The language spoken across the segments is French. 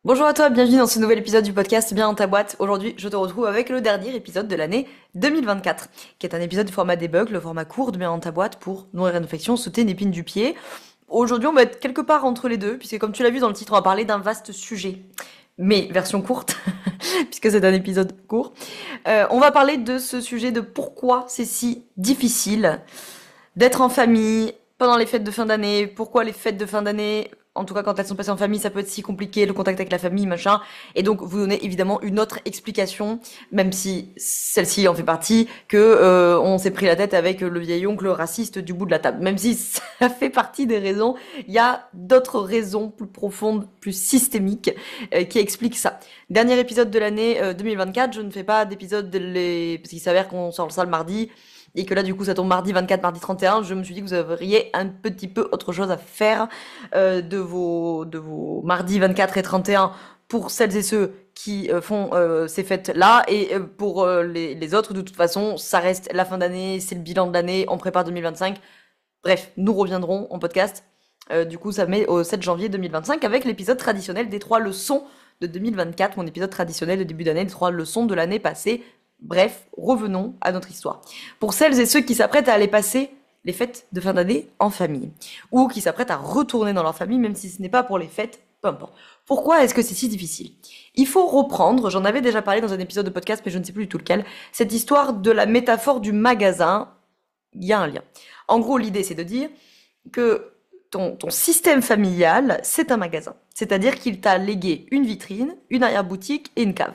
Bonjour à toi, bienvenue dans ce nouvel épisode du podcast Bien dans ta boîte. Aujourd'hui, je te retrouve avec le dernier épisode de l'année 2024, qui est un épisode du format debug, le format court de Bien dans ta boîte pour nourrir une réflexion, sauter une épine du pied. Aujourd'hui, on va être quelque part entre les deux, puisque comme tu l'as vu dans le titre, on va parler d'un vaste sujet. Mais version courte, puisque c'est un épisode court. On va parler de ce sujet de pourquoi c'est si difficile d'être en famille pendant les fêtes de fin d'année, pourquoi les fêtes de fin d'année, en tout cas quand elles sont passées en famille, ça peut être si compliqué, le contact avec la famille, machin, et donc vous donnez évidemment une autre explication, même si celle-ci en fait partie, que on s'est pris la tête avec le vieil oncle raciste du bout de la table, même si ça fait partie des raisons, il y a d'autres raisons plus profondes, plus systémiques, qui expliquent ça. Dernier épisode de l'année 2024, je ne fais pas d'épisode parce qu'il s'avère qu'on sort ça le mardi, et que là du coup ça tombe mardi 24, mardi 31, je me suis dit que vous auriez un petit peu autre chose à faire de vos mardis 24 et 31 pour celles et ceux qui font ces fêtes-là, et pour les autres, de toute façon, ça reste la fin d'année, c'est le bilan de l'année, on prépare 2025. Bref, nous reviendrons en podcast. Du coup, ça met au 7 janvier 2025 avec l'épisode traditionnel des 3 leçons de 2024, mon épisode traditionnel de début d'année, des 3 leçons de l'année passée. Bref, revenons à notre histoire. Pour celles et ceux qui s'apprêtent à aller passer les fêtes de fin d'année en famille, ou qui s'apprêtent à retourner dans leur famille, même si ce n'est pas pour les fêtes, peu importe. Pourquoi est-ce que c'est si difficile? Il faut reprendre, j'en avais déjà parlé dans un épisode de podcast, mais je ne sais plus du tout lequel, cette histoire de la métaphore du magasin. Il y a un lien. En gros, l'idée, c'est de dire que ton système familial, c'est un magasin. C'est-à-dire qu'il t'a légué une vitrine, une arrière-boutique et une cave,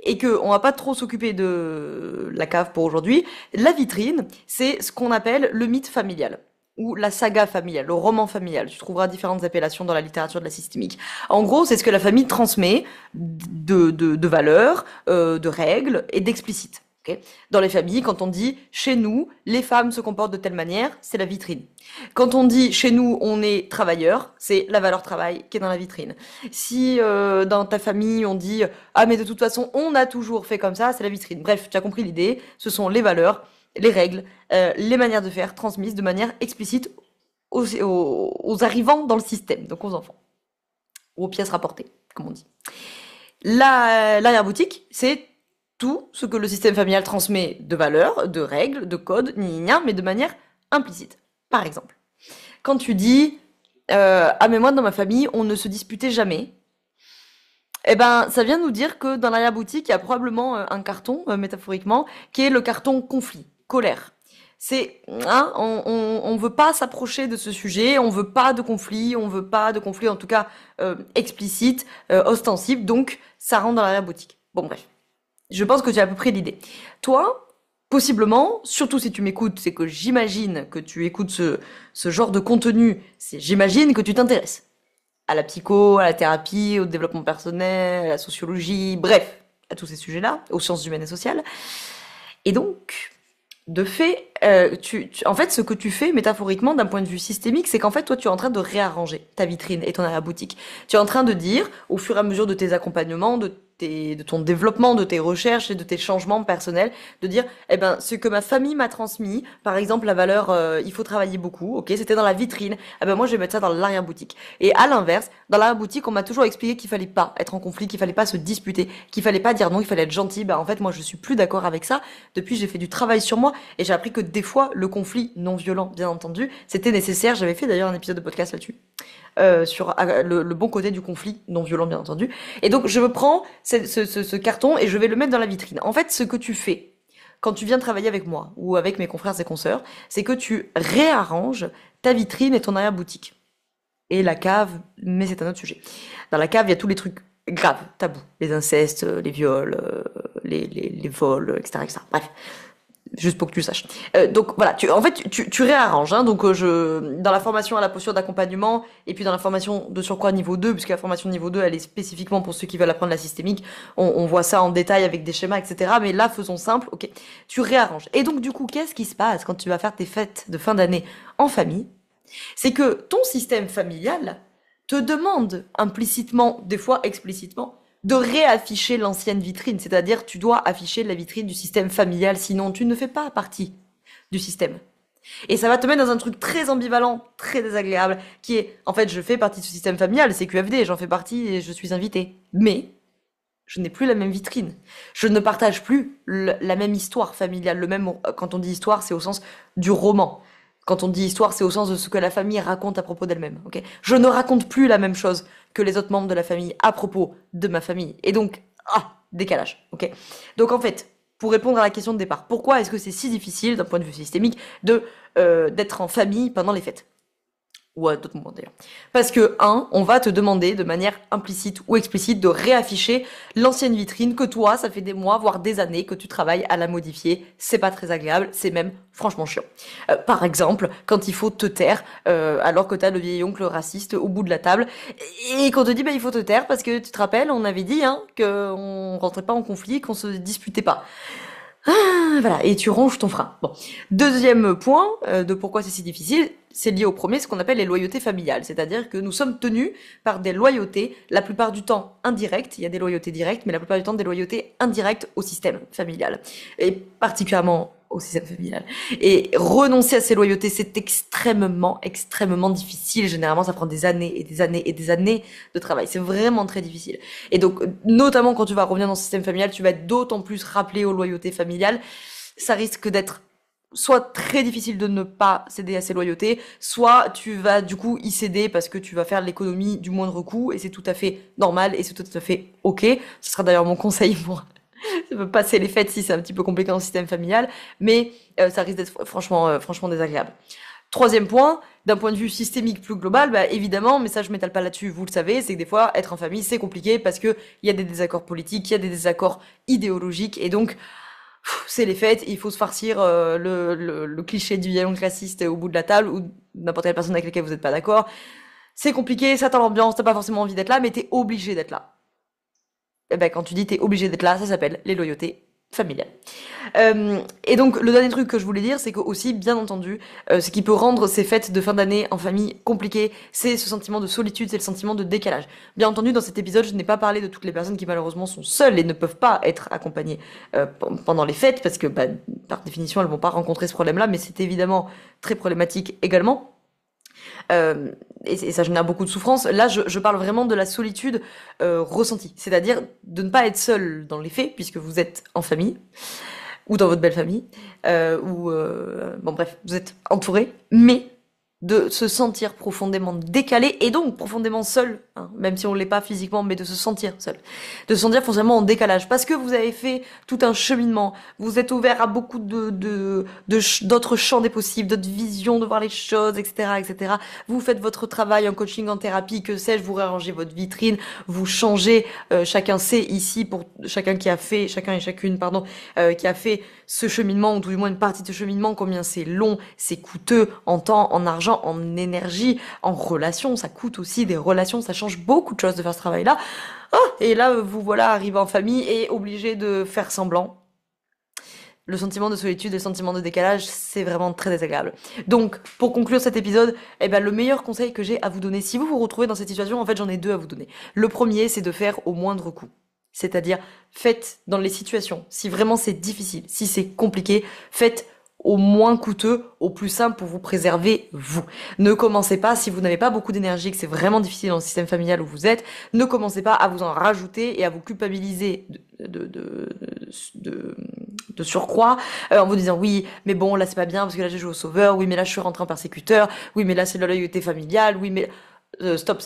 et que on va pas trop s'occuper de la cave pour aujourd'hui. La vitrine, c'est ce qu'on appelle le mythe familial ou la saga familiale, le roman familial. Tu trouveras différentes appellations dans la littérature de la systémique. En gros, c'est ce que la famille transmet de valeurs, de règles et d'explicites. Okay. Dans les familles, quand on dit chez nous, les femmes se comportent de telle manière, c'est la vitrine. Quand on dit chez nous, on est travailleur, c'est la valeur travail qui est dans la vitrine. Si dans ta famille, on dit ah mais de toute façon, on a toujours fait comme ça, c'est la vitrine. Bref, tu as compris l'idée, ce sont les valeurs, les règles, les manières de faire transmises de manière explicite aux arrivants dans le système, donc aux enfants, ou aux pièces rapportées, comme on dit. L'arrière-boutique, c'est tout ce que le système familial transmet de valeurs, de règles, de codes, mais de manière implicite. Par exemple, quand tu dis ah mais moi dans ma famille on ne se disputait jamais, eh ben ça vient nous dire que dans l'arrière-boutique il y a probablement un carton, métaphoriquement, qui est le carton conflit, colère. C'est hein, on veut pas s'approcher de ce sujet, on veut pas de conflit, on veut pas de conflit en tout cas explicite, ostensible, donc ça rentre dans l'arrière-boutique. Bon bref. Je pense que tu as à peu près l'idée. Toi, possiblement, surtout si tu m'écoutes, c'est que j'imagine que tu écoutes ce genre de contenu, j'imagine que tu t'intéresses à la psycho, à la thérapie, au développement personnel, à la sociologie, bref, à tous ces sujets-là, aux sciences humaines et sociales. Et donc, de fait, en fait, ce que tu fais métaphoriquement d'un point de vue systémique, c'est qu'en fait, toi, tu es en train de réarranger ta vitrine et ton arrière-boutique. Tu es en train de dire, au fur et à mesure de tes accompagnements, de ton développement, de tes recherches et de tes changements personnels, de dire, eh ben, ce que ma famille m'a transmis, par exemple, la valeur, il faut travailler beaucoup, ok, c'était dans la vitrine, eh ben, moi, je vais mettre ça dans l'arrière-boutique. Et à l'inverse, dans l'arrière-boutique, on m'a toujours expliqué qu'il fallait pas être en conflit, qu'il fallait pas se disputer, qu'il fallait pas dire non, il fallait être gentil. Ben, en fait, moi, je suis plus d'accord avec ça. Depuis, j'ai fait du travail sur moi et j'ai appris que des fois, le conflit non violent, bien entendu, c'était nécessaire. J'avais fait d'ailleurs un épisode de podcast là-dessus. Sur le bon côté du conflit non violent, bien entendu. Et donc je prends ce carton et je vais le mettre dans la vitrine. En fait, ce que tu fais quand tu viens travailler avec moi ou avec mes confrères et consoeurs, c'est que tu réarranges ta vitrine et ton arrière-boutique. Et la cave, mais c'est un autre sujet. Dans la cave, il y a tous les trucs graves, tabous. Les incestes, les viols, les vols, etc., etc. Bref, juste pour que tu saches. Donc voilà, en fait, tu réarranges. Hein, donc dans la formation à la posture d'accompagnement, et puis dans la formation de surcroît niveau 2, puisque la formation niveau 2, elle est spécifiquement pour ceux qui veulent apprendre la systémique, on voit ça en détail avec des schémas, etc. Mais là, faisons simple, ok, tu réarranges. Et donc du coup, qu'est-ce qui se passe quand tu vas faire tes fêtes de fin d'année en famille? C'est que ton système familial te demande implicitement, des fois explicitement, de réafficher l'ancienne vitrine. C'est-à-dire, tu dois afficher la vitrine du système familial, sinon tu ne fais pas partie du système. Et ça va te mettre dans un truc très ambivalent, très désagréable, qui est, en fait, je fais partie de ce système familial, c'est QFD, j'en fais partie et je suis invitée. Mais je n'ai plus la même vitrine. Je ne partage plus la même histoire familiale. Quand on dit histoire, c'est au sens du roman. Quand on dit histoire, c'est au sens de ce que la famille raconte à propos d'elle-même. Ok, je ne raconte plus la même chose que les autres membres de la famille à propos de ma famille. Et donc, décalage. Ok. Donc en fait, pour répondre à la question de départ, pourquoi est-ce que c'est si difficile, d'un point de vue systémique, d'être en famille pendant les fêtes? Ou à d'autres moments d'ailleurs. Parce que, on va te demander de manière implicite ou explicite de réafficher l'ancienne vitrine que toi, ça fait des mois, voire des années que tu travailles à la modifier. C'est pas très agréable, c'est même franchement chiant. Par exemple, quand il faut te taire, alors que t'as le vieil oncle raciste au bout de la table, et qu'on te dit, il faut te taire parce que tu te rappelles, on avait dit, qu'on rentrait pas en conflit, qu'on se disputait pas. Voilà, et tu ronges ton frein. Bon. Deuxième point de pourquoi c'est si difficile, c'est lié au premier, ce qu'on appelle les loyautés familiales. C'est-à-dire que nous sommes tenus par des loyautés, la plupart du temps indirectes, il y a des loyautés directes, mais la plupart du temps des loyautés indirectes au système familial. Et particulièrement au système familial. Et renoncer à ces loyautés, c'est extrêmement, extrêmement difficile. Généralement, ça prend des années et des années et des années de travail. C'est vraiment très difficile. Et donc, notamment quand tu vas revenir dans le système familial, tu vas être d'autant plus rappelé aux loyautés familiales. Ça risque d'être soit très difficile de ne pas céder à ces loyautés, soit tu vas du coup y céder parce que tu vas faire l'économie du moindre coût, et c'est tout à fait normal et c'est tout à fait ok. Ce sera d'ailleurs mon conseil pour passer les fêtes si c'est un petit peu compliqué dans le système familial, mais ça risque d'être franchement désagréable. Troisième point, d'un point de vue systémique plus global, évidemment, mais ça je m'étale pas là-dessus, vous le savez, c'est que des fois, être en famille, c'est compliqué parce que il y a des désaccords politiques, il y a des désaccords idéologiques, et donc, c'est les fêtes, il faut se farcir le cliché du vieil oncle classiste au bout de la table, ou n'importe quelle personne avec laquelle vous n'êtes pas d'accord. C'est compliqué, ça tend l'ambiance, t'as pas forcément envie d'être là, mais t'es obligé d'être là. Et quand tu dis t'es obligé d'être là, ça s'appelle les loyautés familiales. Et donc le dernier truc que je voulais dire, c'est que aussi, bien entendu, ce qui peut rendre ces fêtes de fin d'année en famille compliquées, c'est ce sentiment de solitude, c'est le sentiment de décalage. Bien entendu, dans cet épisode, je n'ai pas parlé de toutes les personnes qui malheureusement sont seules et ne peuvent pas être accompagnées pendant les fêtes, parce que par définition, elles vont pas rencontrer ce problème-là, mais c'est évidemment très problématique également. Et ça génère beaucoup de souffrance. Là, je parle vraiment de la solitude ressentie, c'est-à-dire de ne pas être seul dans les faits, puisque vous êtes en famille, ou dans votre belle famille, bref, vous êtes entouré, mais de se sentir profondément décalé et donc profondément seul, même si on l'est pas physiquement, mais de se sentir seul, de se sentir forcément en décalage, parce que vous avez fait tout un cheminement, vous êtes ouvert à beaucoup d'autres champs des possibles, d'autres visions de voir les choses, etc., etc. Vous faites votre travail en coaching, en thérapie, que sais-je, vous réarrangez votre vitrine, vous changez, chacun sait ici, pour chacun et chacune, qui a fait ce cheminement, ou tout du moins une partie de ce cheminement, combien c'est long, c'est coûteux en temps, en argent, en énergie, en relations. Ça coûte aussi des relations, ça change beaucoup de choses de faire ce travail-là. Et là, vous voilà arrivé en famille et obligé de faire semblant. Le sentiment de solitude et le sentiment de décalage, c'est vraiment très désagréable. Donc, pour conclure cet épisode, le meilleur conseil que j'ai à vous donner, si vous vous retrouvez dans cette situation, en fait, j'en ai deux à vous donner. Le premier, c'est de faire au moindre coût. C'est-à-dire, faites dans les situations, si vraiment c'est difficile, si c'est compliqué, faites au moins coûteux, au plus simple pour vous préserver, vous. Ne commencez pas, si vous n'avez pas beaucoup d'énergie, que c'est vraiment difficile dans le système familial où vous êtes, ne commencez pas à vous en rajouter et à vous culpabiliser de surcroît, en vous disant oui, mais bon, là c'est pas bien parce que là j'ai joué au sauveur, oui, mais là je suis rentré en persécuteur, oui, mais là c'est de la loyauté familiale, oui, mais... Stop.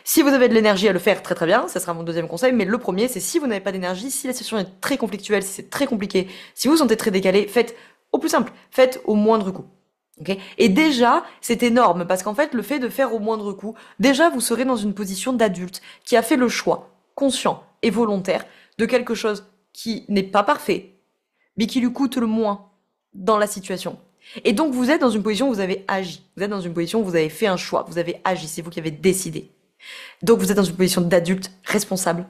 Si vous avez de l'énergie à le faire, très très bien, ça sera mon deuxième conseil, mais le premier, c'est si vous n'avez pas d'énergie, si la situation est très conflictuelle, si c'est très compliqué, si vous vous sentez très décalé, faites au plus simple, faites au moindre coût. Okay. Et déjà, c'est énorme, parce qu'en fait, le fait de faire au moindre coût, déjà vous serez dans une position d'adulte qui a fait le choix, conscient et volontaire, de quelque chose qui n'est pas parfait, mais qui lui coûte le moins dans la situation. Et donc vous êtes dans une position où vous avez agi, vous êtes dans une position où vous avez fait un choix, vous avez agi, c'est vous qui avez décidé. Donc vous êtes dans une position d'adulte responsable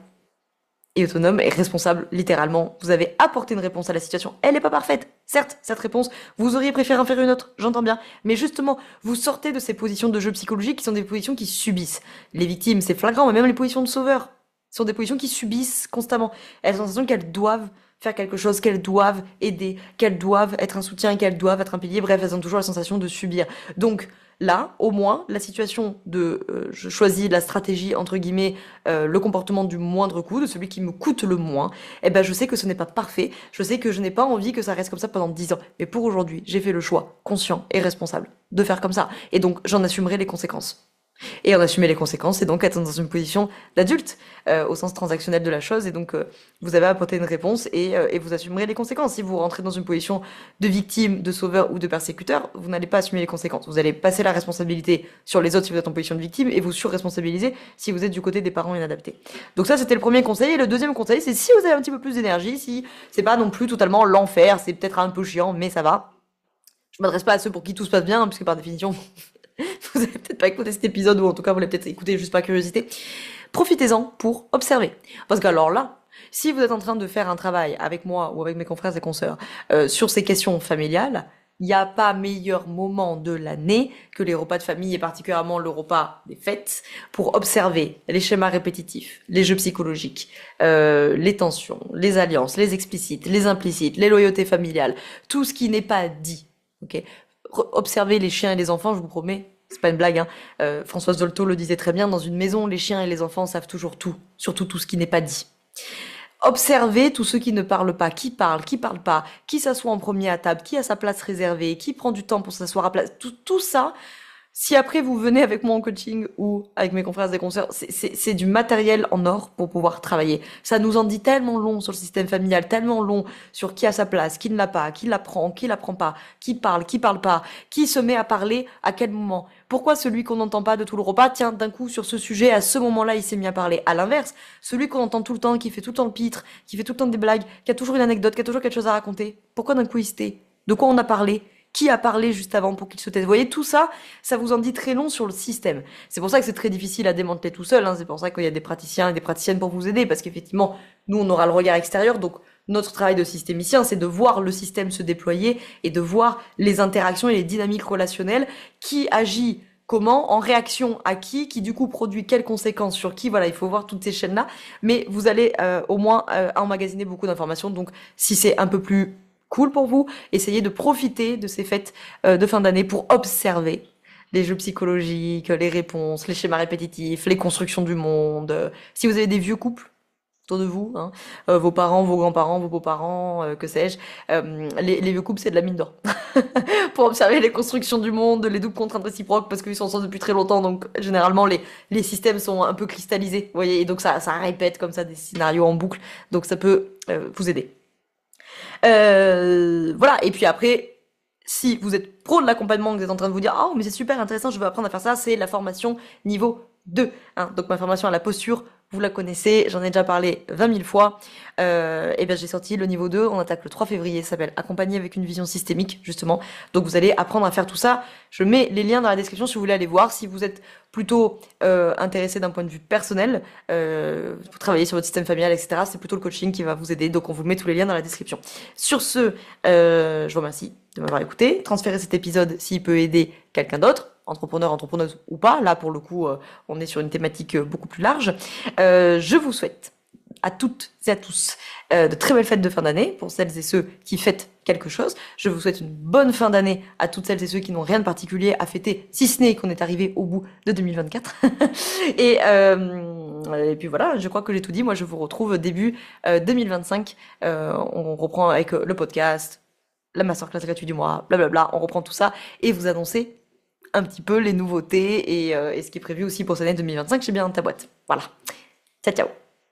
et autonome, et responsable littéralement. Vous avez apporté une réponse à la situation, elle n'est pas parfaite. Certes, cette réponse, vous auriez préféré en faire une autre, j'entends bien, mais justement, vous sortez de ces positions de jeu psychologique qui sont des positions qui subissent. Les victimes, c'est flagrant, mais même les positions de sauveurs sont des positions qui subissent constamment. Elles ont l'impression qu'elles doivent faire quelque chose, qu'elles doivent aider, qu'elles doivent être un soutien, qu'elles doivent être un pilier. Bref, elles ont toujours la sensation de subir. Donc là, au moins, la situation de je choisis la stratégie, entre guillemets, le comportement du moindre coût, de celui qui me coûte le moins, eh ben je sais que ce n'est pas parfait, je sais que je n'ai pas envie que ça reste comme ça pendant 10 ans. Mais pour aujourd'hui, j'ai fait le choix conscient et responsable de faire comme ça. Et donc, j'en assumerai les conséquences. Et en assumer les conséquences, c'est donc être dans une position d'adulte, au sens transactionnel de la chose. Et donc, vous avez apporté une réponse et vous assumerez les conséquences. Si vous rentrez dans une position de victime, de sauveur ou de persécuteur, vous n'allez pas assumer les conséquences. Vous allez passer la responsabilité sur les autres si vous êtes en position de victime et vous surresponsabiliser si vous êtes du côté des parents inadaptés. Donc ça, c'était le premier conseil. Et le deuxième conseil, c'est si vous avez un petit peu plus d'énergie, si c'est pas non plus totalement l'enfer, c'est peut-être un peu chiant, mais ça va. Je m'adresse pas à ceux pour qui tout se passe bien, puisque par définition, vous avez peut-être pas écouté cet épisode, ou en tout cas vous l'avez peut-être écouté juste par curiosité. Profitez-en pour observer. Parce que alors là, si vous êtes en train de faire un travail avec moi ou avec mes confrères et consoeurs sur ces questions familiales, il n'y a pas meilleur moment de l'année que les repas de famille et particulièrement le repas des fêtes pour observer les schémas répétitifs, les jeux psychologiques, les tensions, les alliances, les explicites, les implicites, les loyautés familiales, tout ce qui n'est pas dit. Ok, observez les chiens et les enfants, je vous promets, c'est pas une blague, hein. Françoise Dolto le disait très bien, dans une maison, les chiens et les enfants savent toujours tout, surtout tout ce qui n'est pas dit. Observez tous ceux qui ne parlent pas, qui parle pas, qui s'assoit en premier à table, qui a sa place réservée, qui prend du temps pour s'asseoir à place, tout ça. Si après vous venez avec moi en coaching ou avec mes confrères et consoeurs, c'est du matériel en or pour pouvoir travailler. Ça nous en dit tellement long sur le système familial, tellement long sur qui a sa place, qui ne l'a pas, qui la prend pas, qui parle pas, qui se met à parler à quel moment. Pourquoi celui qu'on n'entend pas de tout le repas, tiens, d'un coup sur ce sujet, à ce moment-là, il s'est mis à parler. À l'inverse, celui qu'on entend tout le temps, qui fait tout le temps le pitre, qui fait tout le temps des blagues, qui a toujours une anecdote, qui a toujours quelque chose à raconter. Pourquoi d'un coup il se tait? De quoi on a parlé? Qui a parlé juste avant pour qu'il se taise? Vous voyez, tout ça, ça vous en dit très long sur le système. C'est pour ça que c'est très difficile à démanteler tout seul, hein. C'est pour ça qu'il y a des praticiens et des praticiennes pour vous aider, parce qu'effectivement, nous, on aura le regard extérieur, donc notre travail de systémicien, c'est de voir le système se déployer et de voir les interactions et les dynamiques relationnelles, qui agit comment, en réaction à qui du coup produit quelles conséquences sur qui. Voilà, il faut voir toutes ces chaînes-là, mais vous allez au moins emmagasiner beaucoup d'informations, donc si c'est un peu plus cool pour vous, essayez de profiter de ces fêtes de fin d'année pour observer les jeux psychologiques, les réponses, les schémas répétitifs, les constructions du monde. Si vous avez des vieux couples autour de vous, hein, vos parents, vos grands-parents, vos beaux-parents, que sais-je, les vieux couples, c'est de la mine d'or. Pour observer les constructions du monde, les doubles contraintes réciproques, parce qu'ils sont ensemble depuis très longtemps, donc généralement les systèmes sont un peu cristallisés, vous voyez, et donc ça répète comme ça des scénarios en boucle, donc ça peut vous aider. Voilà, et puis après, si vous êtes pro de l'accompagnement, que vous êtes en train de vous dire « Oh, mais c'est super intéressant, je veux apprendre à faire ça », c'est la formation niveau 2. Hein. Donc ma formation à la posture, vous la connaissez, j'en ai déjà parlé 20 000 fois. Et bien j'ai sorti le niveau 2, on attaque le 3 février, ça s'appelle Accompagner avec une vision systémique, justement. Donc vous allez apprendre à faire tout ça. Je mets les liens dans la description si vous voulez aller voir. Si vous êtes plutôt intéressé d'un point de vue personnel, pour travailler sur votre système familial, etc., c'est plutôt le coaching qui va vous aider. Donc on vous met tous les liens dans la description. Sur ce, je vous remercie de m'avoir écouté. Transférez cet épisode s'il peut aider quelqu'un d'autre, entrepreneur, entrepreneuse ou pas. Là, pour le coup, on est sur une thématique beaucoup plus large. Je vous souhaite à toutes et à tous de très belles fêtes de fin d'année pour celles et ceux qui fêtent quelque chose. Je vous souhaite une bonne fin d'année à toutes celles et ceux qui n'ont rien de particulier à fêter, si ce n'est qu'on est arrivé au bout de 2024. Et puis voilà, je crois que j'ai tout dit. Moi, je vous retrouve début 2025. On reprend avec le podcast, la masterclass gratuite du mois, blablabla. On reprend tout ça et vous annoncer un petit peu les nouveautés et ce qui est prévu aussi pour cette année 2025 chez Bien dans ta boîte. Voilà. Ciao, ciao.